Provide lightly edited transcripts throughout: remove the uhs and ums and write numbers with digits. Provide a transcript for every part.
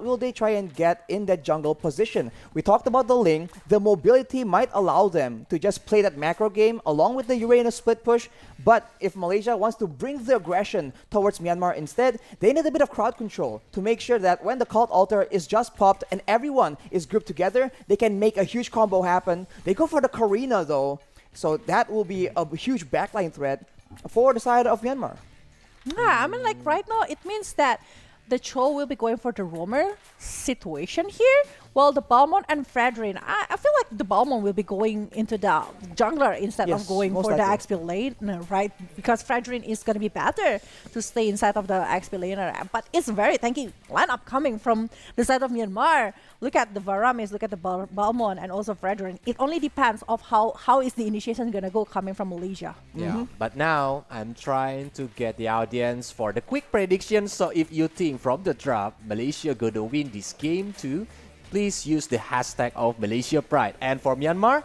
will they try and get in that jungle position? We talked about the Ling. The mobility might allow them to just play that macro game along with the Uranus split push. But if Malaysia wants to bring the aggression towards Myanmar instead, they need a bit of crowd control to make sure that when the cult altar is just popped and everyone is grouped together, they can make a huge combo happen. They go for the Karina though, so that will be a huge backline threat for the side of Myanmar. Yeah, I mean, like right now, it means that the Cho will be going for the roamer situation here, while the Balmond and Fredrin, I feel like the Balmond will be going into the jungler instead of going for the XP lane, right? Because Fredrin is going to be better to stay inside of the XP laner. But it's very tanky lineup coming from the side of Myanmar. Look at the Varamis, look at the Balmond, and also Fredrin. It only depends of how is the initiation going to go coming from Malaysia. Yeah, but now I'm trying to get the audience for the quick prediction. So if you think from the drop, Malaysia going to win this game too, please use the hashtag of Malaysia Pride. And for Myanmar,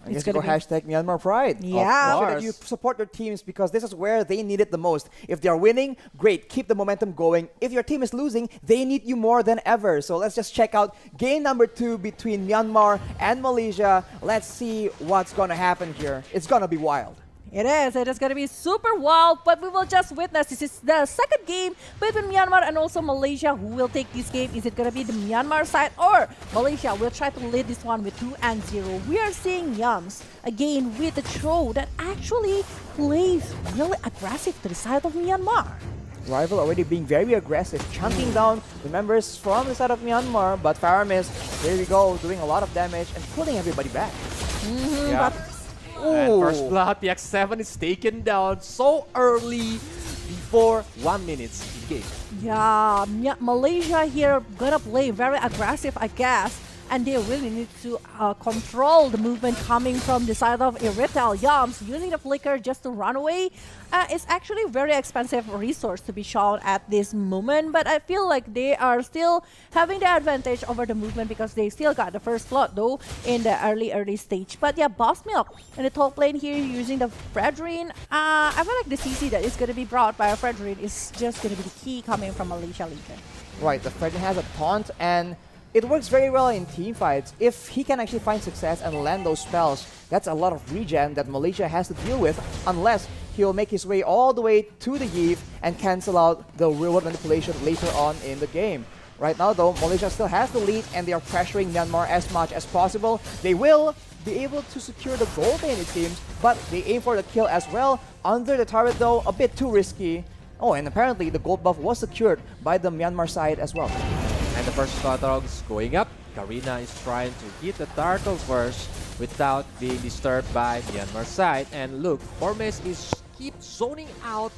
It's going to hashtag Myanmar Pride. Yeah. So that you support your teams because this is where they need it the most. If they are winning, great, keep the momentum going. If your team is losing, they need you more than ever. So let's just check out game number 2 between Myanmar and Malaysia. Let's see what's going to happen here. It's going to be wild. It is going to be super wild, but we will just witness. This is the second game between Myanmar and also Malaysia. Who will take this game? Is it going to be the Myanmar side or Malaysia will try to lead this one with 2-0? We are seeing Yums again with the throw that actually plays really aggressive to the side of Myanmar. Rival already being very aggressive, chunking down the members from the side of Myanmar, but Faramis, here we go, doing a lot of damage and pulling everybody back. But and first blood, PX7 is taken down so early before 1 minute in game. yeah, Malaysia here gonna play very aggressive, I guess. And they really need to control the movement coming from the side of Iritel. Yums using the flicker just to run away. It's actually a very expensive resource to be shown at this moment, but I feel like they are still having the advantage over the movement because they still got the first slot though in the early stage. But yeah, Boss Milk in the top lane here using the Fredrin. I feel like the CC that is going to be brought by a Fredrin is just going to be the key coming from Malaysia Legion. Right, the Fredrin has a taunt and it works very well in team fights. If he can actually find success and land those spells, that's a lot of regen that Malaysia has to deal with unless he'll make his way all the way to the Iesf and cancel out the real-world manipulation later on in the game. Right now though, Malaysia still has the lead and they are pressuring Myanmar as much as possible. They will be able to secure the gold lane it seems, but they aim for the kill as well. Under the turret though, a bit too risky. Oh, and apparently the gold buff was secured by the Myanmar side as well. And the first turtles going up. Karina is trying to hit the turtle first without being disturbed by Myanmar side. And look, Ormes is keep zoning out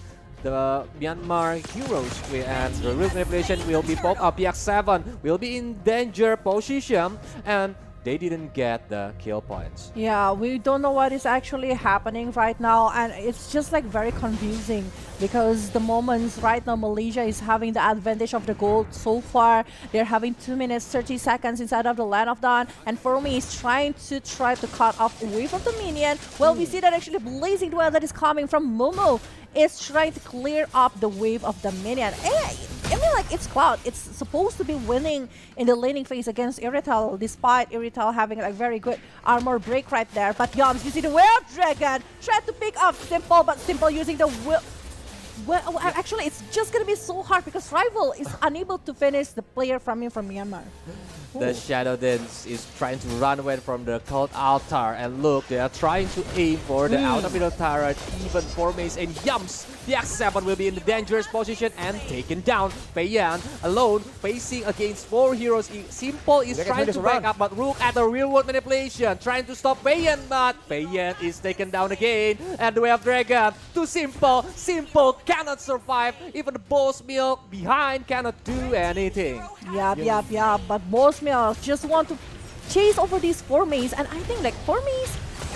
the Myanmar heroes, and the real manipulation will be popped up. PX7 will be in danger position, and they didn't get the kill points. Yeah, we don't know what is actually happening right now, and it's just like very confusing because the moments right now Malaysia is having the advantage of the gold so far. They're having 2 minutes 30 seconds inside of the Land of Dawn, and for me is trying to cut off away from the minion. Well, we see that actually Blazing Dwell that is coming from Momo is trying to clear up the wave of the minion. I mean, like, it's Cloud. It's supposed to be winning in the laning phase against Iritel, despite Iritel having a very good armor break right there. But Yums using the Whale Dragon, tried to pick up Simple, but Simple using the Well, actually, it's just going to be so hard because Rival is unable to finish the player from Myanmar. The Shadow Dance is trying to run away from the Cult Altar, and look, they are trying to aim for the outer middle turret. Even Formace and Yums, the X7 will be in the dangerous position and taken down. Peiyan alone facing against 4 heroes. Simple is trying to back up, but Rook at the real world manipulation, trying to stop Peiyan, but Peiyan is taken down again. And we have Dragon to Simple. Simple cannot survive. Even the Boss Milk behind cannot do anything. Yeah. But Boss Milk just want to chase over these Formace, and I think like Formace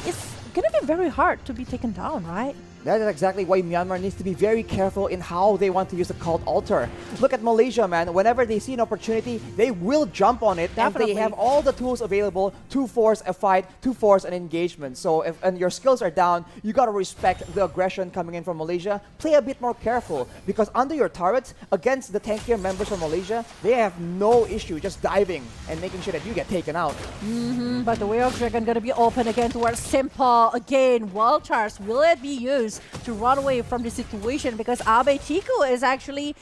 is gonna be very hard to be taken down, right? That is exactly why Myanmar needs to be very careful in how they want to use the cult altar. Look at Malaysia, man. Whenever they see an opportunity, they will jump on it. Definitely. And they have all the tools available to force a fight, to force an engagement. So if your skills are down, you got to respect the aggression coming in from Malaysia. Play a bit more careful because under your turrets, against the tankier members from Malaysia, they have no issue just diving and making sure that you get taken out. But the Way of Dragon gonna be open again towards Simple. Again, Wild Charge, will it be used to run away from the situation? Because Abe Chiku is actually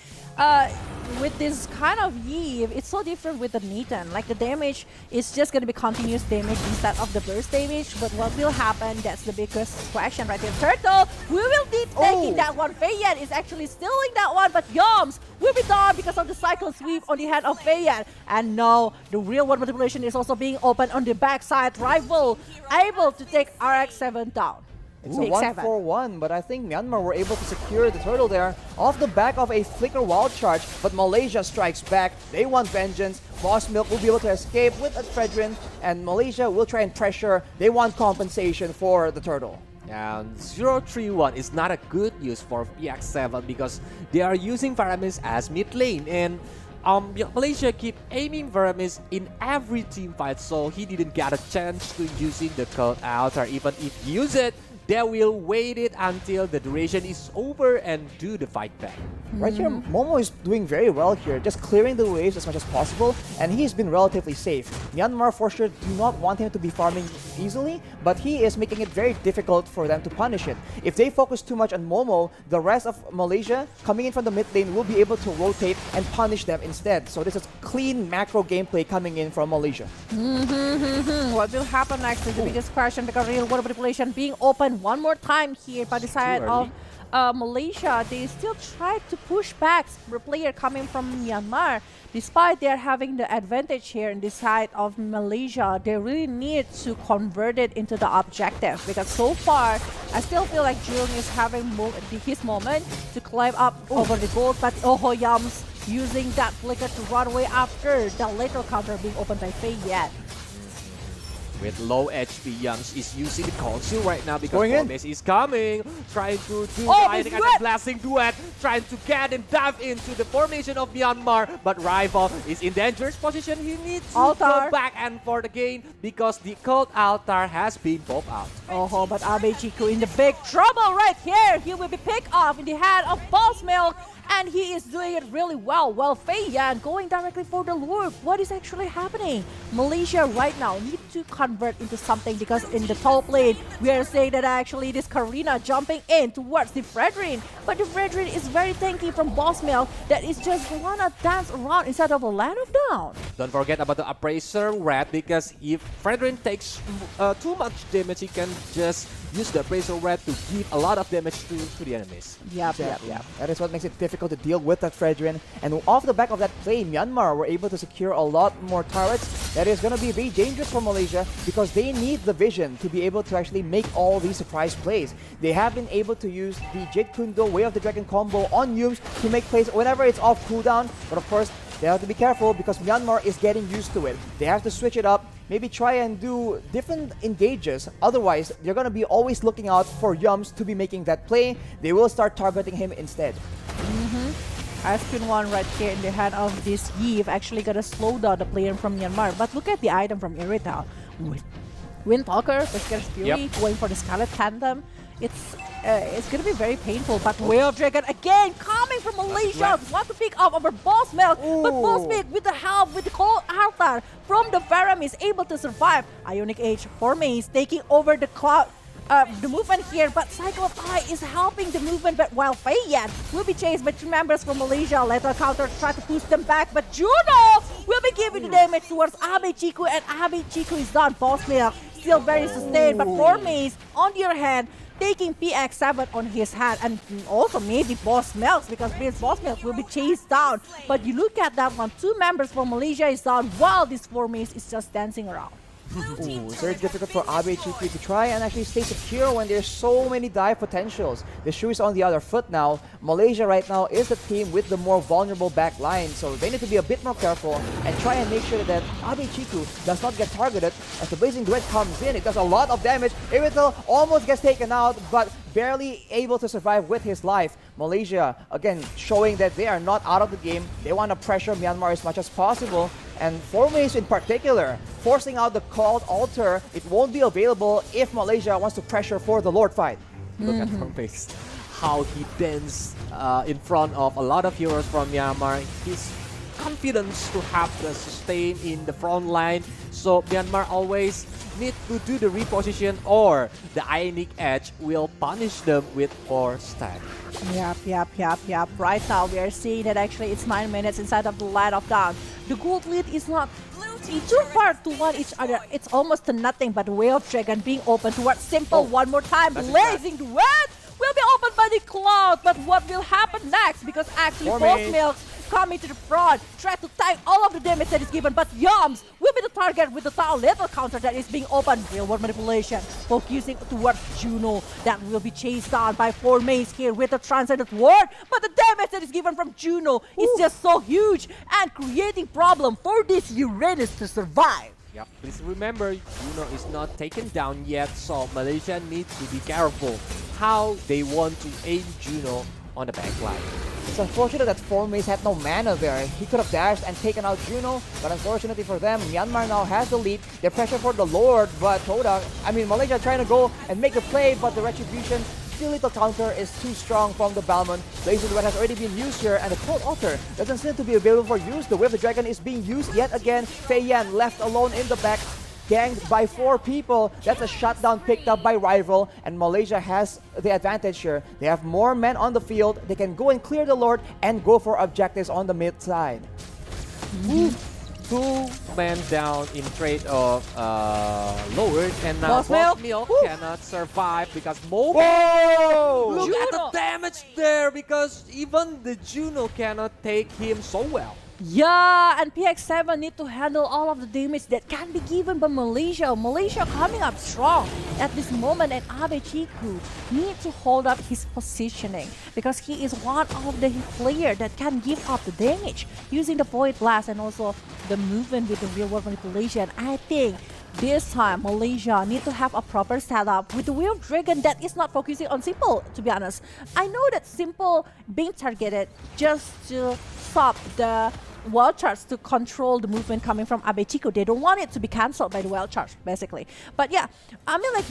with this kind of Eve, it's so different with the Nathan. Like the damage is just gonna be continuous damage instead of the burst damage. But what will happen? That's the biggest question right there. Turtle, we will be taking that one. Feiyan is actually stealing that one, but Yoms will be done because of the cyclone sweep on the head of Feiyan. And now the real world manipulation is also being opened on the backside. Rival able to take RX-7 down. It's a 1-4-1, but I think Myanmar were able to secure the turtle there off the back of a flicker wild charge, but Malaysia strikes back. They want vengeance. Boss Milk will be able to escape with a Fredrin, and Malaysia will try and pressure. They want compensation for the turtle. And 0-3-1 is not a good use for PX7 because they are using Varamis as mid lane, and Malaysia keep aiming Varamis in every team fight, so he didn't get a chance to using the cult altar. Even if he use it, they will wait it until the duration is over and do the fight back. Right here, Momo is doing very well here, just clearing the waves as much as possible, and he's been relatively safe. Myanmar for sure do not want him to be farming easily, but he is making it very difficult for them to punish it. If they focus too much on Momo, the rest of Malaysia coming in from the mid lane will be able to rotate and punish them instead. So this is clean macro gameplay coming in from Malaysia. What will happen next is the biggest question, because real world manipulation being open one more time here by the side of Malaysia. They still try to push back the player coming from Myanmar. Despite they're having the advantage here in the side of Malaysia, they really need to convert it into the objective, because so far I still feel like Jung is having his moment to climb up over the gold, but Yams using that flicker to run away after the lateral counter being opened by Feiyan. With low HP, Yams is using the conceal right now because Gomez is coming, trying to do the blasting duet, trying to get and dive into the formation of Myanmar, but Rival is in dangerous position. He needs to go back and for the gain because the cult altar has been popped out. But Abe Chiku in the big trouble right here. He will be picked off in the hand of Boss Milk, and he is doing it really well. Well, Feiyan going directly for the lure. What is actually happening? Malaysia right now need to convert into something, because in the top lane, we are saying that actually this Karina jumping in towards the Fredrin. But the Fredrin is very tanky from Boss Milk that is just wanna dance around instead of a land of down. Don't forget about the Appraiser Rat, because if Fredrin takes too much damage, he can just use the Appraiser Rat to give a lot of damage to the enemies. Yep. That is what makes it difficult to deal with that Fredrin. And off the back of that play, Myanmar were able to secure a lot more turrets. That is going to be very dangerous for Malaysia because they need the vision to be able to actually make all these surprise plays. They have been able to use the Jade Kundo Way of the Dragon combo on Yums to make plays whenever it's off cooldown. But of course, they have to be careful because Myanmar is getting used to it. They have to switch it up, maybe try and do different engages. Otherwise, they're going to be always looking out for Yums to be making that play. They will start targeting him instead. Ice-Queen 1 right here in the hand of this Iesf actually gonna slow down the player from Myanmar. But look at the item from Irithel. Windtalker, Berserker's Fury, going for the Scarlet Tandem. It's gonna be very painful, but Way of Dragon again coming from Malaysia. Want to pick up over Boss Milk, but Boss Milk with the help with the Cold Altar from the Varamis able to survive. Ionic Age Formace taking over the cloud. The movement here, but Cycle of Eye is helping the movement, but while Feiyan will be chased by 2 members from Malaysia. Lateral counter try to push them back, but Juno will be giving the damage towards Abe Chiku, and Abe Chiku is done. Boss Milk still very sustained, but Formace on the other hand taking PX7 on his hand, and also maybe Boss Milk, because Boss Milk will be chased down. But you look at that one, 2 members from Malaysia is down while this Formace is just dancing around. It's very difficult for Abe Chiku to try and actually stay here when there's so many dive potentials. The shoe is on the other foot now. Malaysia right now is the team with the more vulnerable back line, so they need to be a bit more careful and try and make sure that Abe Chiku does not get targeted. As the Blazing Duet comes in, it does a lot of damage. Irital almost gets taken out, but barely able to survive with his life. Malaysia, again, showing that they are not out of the game. They want to pressure Myanmar as much as possible. And Formace in particular, forcing out the called altar. It won't be available if Malaysia wants to pressure for the Lord fight. Look at Formace, how he bends in front of a lot of heroes from Myanmar. His confidence to have the sustain in the front line. So Myanmar always need to do the reposition, or the Ionic Edge will punish them with 4 stack. Yep. Right now we are seeing that actually it's 9 minutes inside of the line of down. The gold lead is not too far to one each other. It's almost to nothing, but Way of Dragon being open towards Simple one more time. Blazing Duet will be opened by the Cloud, but what will happen next? Because actually both Milks coming to the front, try to tank all of the damage that is given, but Yums will be the target with the little counter that is being opened. Real world manipulation, focusing towards Juno, that will be chased down by Formace here with the Transcendent Ward, but the damage that is given from Juno is just so huge and creating problem for this Uranus to survive. Yep. Please remember, Juno is not taken down yet, so Malaysia needs to be careful how they want to aim Juno on the back line. It's unfortunate that Formace had no mana there. He could have dashed and taken out Juno, but unfortunately for them, Myanmar now has the lead. They're pressure for the Lord, but Malaysia trying to go and make a play, but the Retribution, still little counter is too strong from the Balmond. Blazing Duet has already been used here, and the Cold Altar doesn't seem to be available for use. The Way of the Dragon is being used yet again. Fei Yan left alone in the back, ganged by 4 people. That's a shutdown picked up by Rival, and Malaysia has the advantage here. They have more men on the field. They can go and clear the Lord and go for objectives on the mid side. 2 men down in trade of lowered, and now Boss Milk cannot survive because Mo. Whoa! Look at the Juno. damage there, because even the Juno cannot take him so well. Yeah, and PX7 need to handle all of the damage that can be given by Malaysia. Malaysia coming up strong at this moment, and Abe Chiku need to hold up his positioning because he is one of the player that can give up the damage using the Void Blast and also the movement with the real world manipulation. I think this time Malaysia need to have a proper setup with the Way of Dragon that is not focusing on Simple, to be honest. I know that Simple being targeted just to stop the wild charge to control the movement coming from Abe Chiku. They don't want it to be cancelled by the wild charge, basically. But yeah, I mean, like,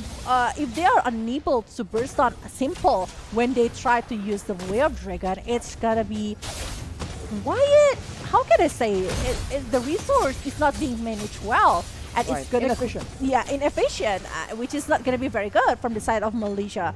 if they are unable to burst on Simple when they try to use the Way of Dragon, it's gonna be quiet. How can I say it? The resource is not being managed well. And Right, it's gonna inefficient. Inefficient, which is not gonna be very good from the side of Malaysia.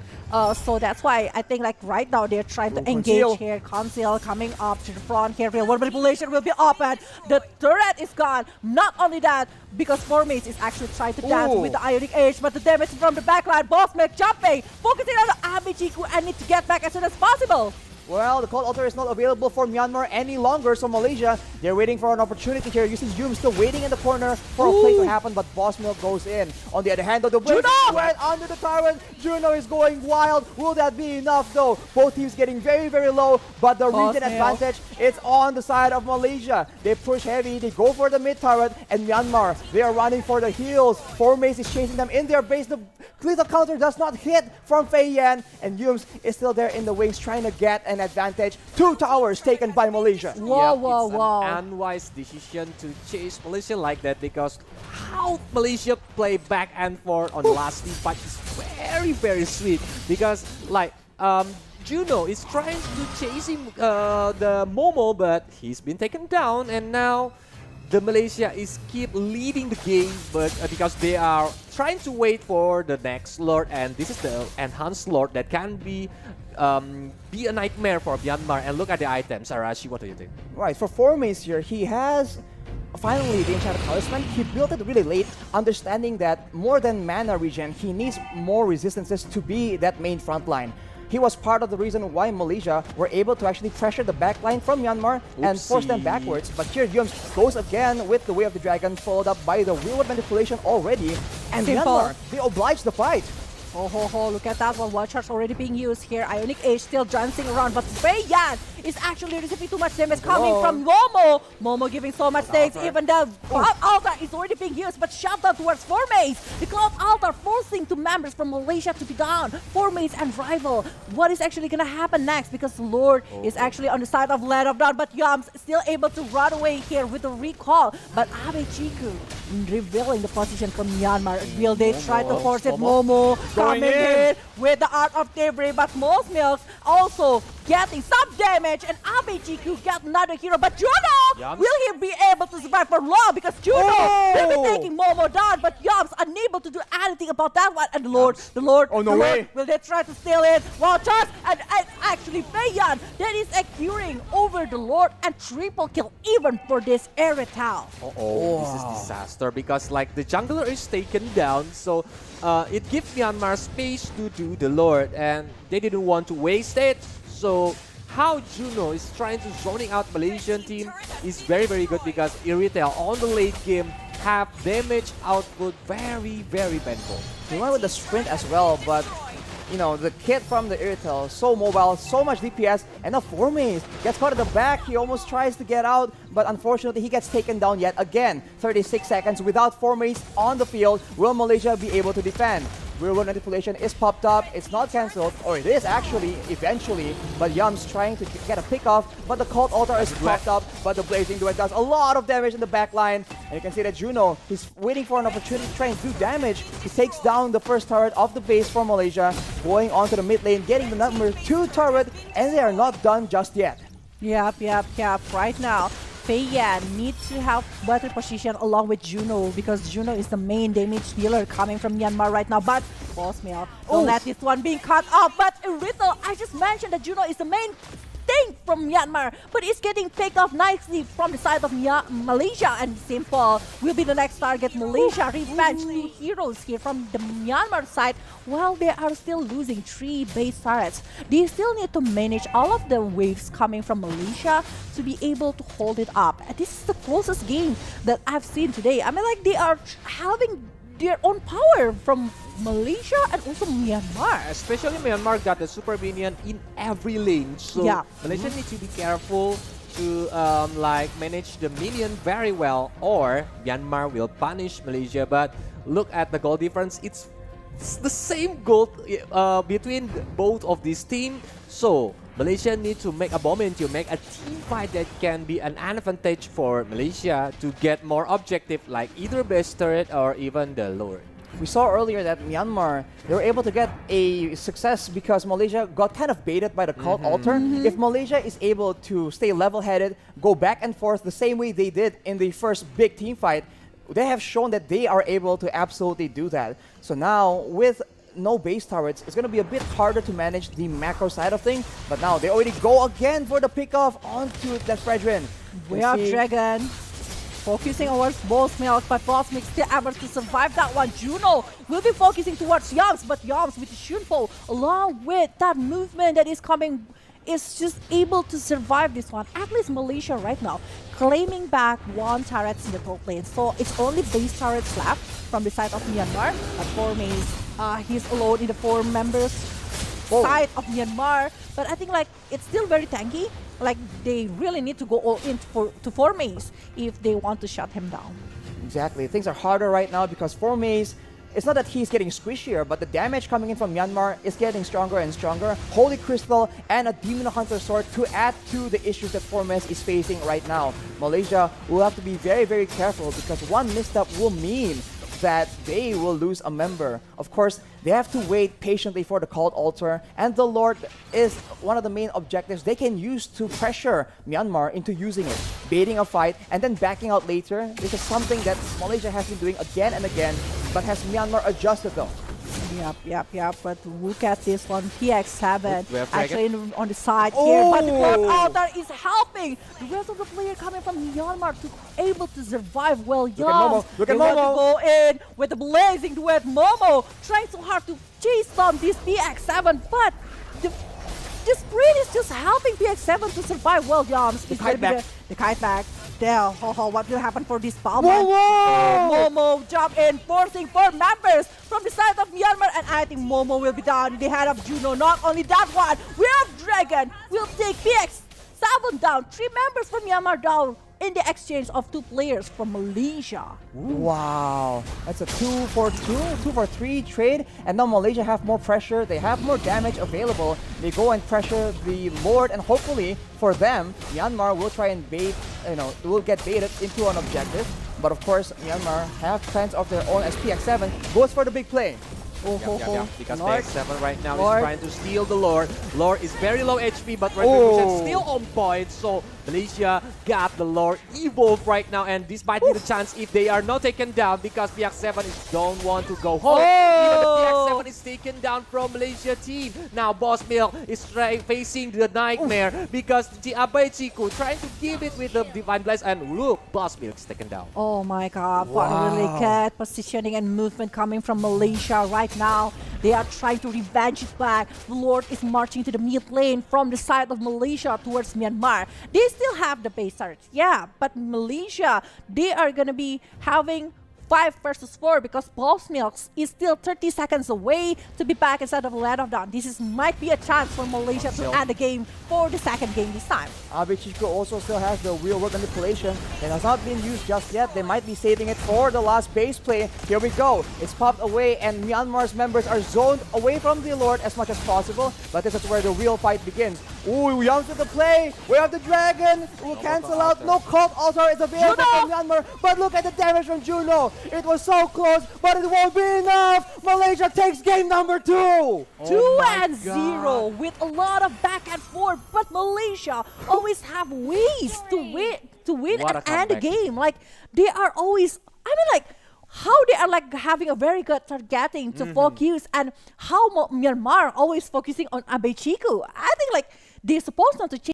So that's why I think like right now they're trying to engage Conceal. here. Conceal coming up to the front here. Real world manipulation will be open. The turret is gone. Not only that, because Formace is actually trying to dance with the Ionic Age, but the damage from the backline. Boss Milk jumping, focusing on the Abe Chiku and need to get back as soon as possible. Well, the Cold Altar is not available for Myanmar any longer, so Malaysia, they're waiting for an opportunity here. You see Yum still waiting in the corner for a play to happen, but Boss Milk goes in. On the other hand, though, the Blazing Duet under the Tyrant. Juno is going wild. Will that be enough, though? Both teams getting very, very low, but the Boss region Milk. advantage, it's on the side of Malaysia. They push heavy, they go for the mid turret, and Myanmar, they are running for the heals. Formace is chasing them in their base. The lethal counter does not hit from Fei Yan, and Yums is still there in the wings trying to get an advantage. 2 towers taken by Malaysia. Whoa. It's an unwise decision to chase Malaysia like that, because how Malaysia play back and forth on the last team fight is very, very sweet. Because like Juno is trying to chase him, the Momo, but he's been taken down, and now the Malaysia is keep leading the game, but because they are trying to wait for the next Lord, and this is the enhanced Lord that can be a nightmare for Myanmar. And look at the items. Arashi, what do you think? Right, for Formace here, he has finally the Enchanted Talisman. He built it really late, understanding that more than mana regen, he needs more resistances to be that main front line. He was part of the reason why Malaysia were able to actually pressure the backline from Myanmar and force them backwards. But here Yums goes again with the Way of the Dragon, followed up by the Real World Manipulation already. And Simple. Myanmar, they oblige the fight. Look at that one. One charge already being used here. Ionic Age still dancing around, but Beiyan is actually receiving too much damage coming from Momo. Momo giving so much damage. Even the Cloud Altar is already being used, but shot down towards Formace. The Cloud Altar forcing two members from Malaysia to be down. Formace and Rival. What is actually gonna happen next? Because Lord is actually on the side of Land of Dawn, but Yums still able to run away here with the recall. But Abe Chiku revealing the position from Myanmar. Will they try to force it? Momo coming in with the Art of Debris, but Most Milks also getting some damage, and Abe Chiku got another hero. But Juno, will he be able to survive for long? Because Juno will be taking Momo down, but Yums unable to do anything about that one. And the Lord, will they try to steal it? Well, chance, and actually Beiyan that is accuring over the Lord, and triple kill even for this Eritale. This is disaster because like the jungler is taken down, so it gives Myanmar space to do the Lord, and they didn't want to waste it. So how Juno is trying to zoning out Malaysian team is very, very good because Iritel on the late game have damage output very, very painful. He went with the sprint as well, but you know, the kid from the Iritel, so mobile, so much DPS, and a Formace gets caught at the back. He almost tries to get out, but unfortunately he gets taken down yet again. 36 seconds without Formace on the field. Will Malaysia be able to defend? Real world manipulation is popped up. It's not cancelled, or it is actually eventually, but Yums trying to get a pick off, but the Cult Altar is popped up, but the Blazing Duet does a lot of damage in the back line. And you can see that Juno, he's waiting for an opportunity to try and do damage. He takes down the first turret of the base for Malaysia, going onto the mid lane, getting the number 2 turret, and they are not done just yet. Yep. Right now, Beiyan needs to have better position along with Juno, because Juno is the main damage dealer coming from Myanmar right now. But Bosmil don't let this one being cut off. But Irithel, I just mentioned that Juno is the main thing from Myanmar, but it's getting picked off nicely from the side of Malaysia, and Simple will be the next target. Malaysia revenge 2 heroes here from the Myanmar side, while they are still losing 3 base turrets. They still need to manage all of the waves coming from Malaysia to be able to hold it up. And this is the closest game that I've seen today. I mean, like, they are having their own power from Malaysia and also Myanmar. Especially Myanmar got the super minion in every lane, so Malaysia need to be careful to like manage the minion very well, or Myanmar will punish Malaysia. But look at the goal difference; it's the same goal between both of these teams. So Malaysia need to make a moment to make a team fight that can be an advantage for Malaysia to get more objective, like either base turret or even the Lord. We saw earlier that Myanmar, they were able to get a success because Malaysia got kind of baited by the Cult Altar. If Malaysia is able to stay level-headed, go back and forth the same way they did in the first big team fight, they have shown that they are able to absolutely do that. So now, with no base turrets, it's going to be a bit harder to manage the macro side of things. But now, they already go again for the pickoff onto that Fredrin. We have Dragon focusing towards Bosmilk, but Bosmilk still able to survive that one. Juno will be focusing towards Yums, but Yums with the Shunpo, along with that movement that is coming, is just able to survive this one. At least Malaysia right now claiming back 1 turret in the top lane. So it's only base turrets left from the side of Myanmar. But Formace, he's alone in the 4 members side of Myanmar. But I think like it's still very tanky. Like they really need to go all in to Formace if they want to shut him down. Exactly. Things are harder right now because Formace, it's not that he's getting squishier, but the damage coming in from Myanmar is getting stronger and stronger. Holy Crystal and a Demon Hunter Sword to add to the issues that Formace is facing right now. Malaysia will have to be very, very careful because one misstep will mean that they will lose a member. Of course, they have to wait patiently for the Cult Altar, and the Lord is one of the main objectives they can use to pressure Myanmar into using it, baiting a fight, and then backing out later. This is something that Malaysia has been doing again and again, but has Myanmar adjusted though? Yep. But look at this one, PX7 actually on the side Oh! here. But the Cloud Altar is helping the rest of the player coming from Myanmar to able to survive. Well, Yums, Look they at want Momo. to go in with the blazing duet. Momo trying so hard to chase down this PX7, but the sprint is just helping PX7 to survive. Well, Yums, The kite back. The kite back. there. What will happen for this Palmer? Whoa! Momo jump in, forcing 4 members from the side of Myanmar, and I think Momo will be down in the hand of Juno. Not only that one, we have Dragon will take PX7 down, 3 members from Myanmar down in the exchange of 2 players from Malaysia. Wow, that's a 2-for-3 trade, and now Malaysia have more pressure, they have more damage available. They go and pressure the Lord, and hopefully for them, Myanmar will try and bait, will get baited into an objective. But of course, Myanmar have plans of their own as PX7 goes for the big play. Because Lord. PX7 right now Lord. is trying to steal the Lord. Lord is very low HP, but Red Oh. Revolution still on point. So Malaysia got the Lord evolved right now, and this might be the chance if they are not taken down, because PX7 don't want to go home. Even the PX7 is taken down from Malaysia team. Now Boss Milk is facing the nightmare because the Abai Chiku trying to give it with the Divine Blast, and look, Boss Milk is taken down. Oh my god, what a really good positioning and movement coming from Malaysia right now. They are trying to revenge it back. The Lord is marching to the mid lane from the side of Malaysia towards Myanmar. They still have the base search, yeah, but Malaysia, they are gonna be having 5 versus 4 because Boss Milks is still 30 seconds away to be back inside of Land of Dawn. This might be a chance for Malaysia to end the game for the second game this time. Abe Chico also still has the wheel work manipulation. It has not been used just yet. They might be saving it for the last base play. Here we go. It's popped away, and Myanmar's members are zoned away from the Lord as much as possible. But this is where the real fight begins. Ooh, Yams with the play. We have the Dragon. We'll cancel out. No Cult Altar is available from Myanmar. But look at the damage from Juno. It was so close, but it won't be enough. Malaysia takes game number 2. 2-0 with a lot of back and forth, but Malaysia always have ways to win What a and end the comeback. game. Like they are always, how they are like having a very good targeting to focus, and how Myanmar always focusing on Abe Chiku. I think like they're supposed not to change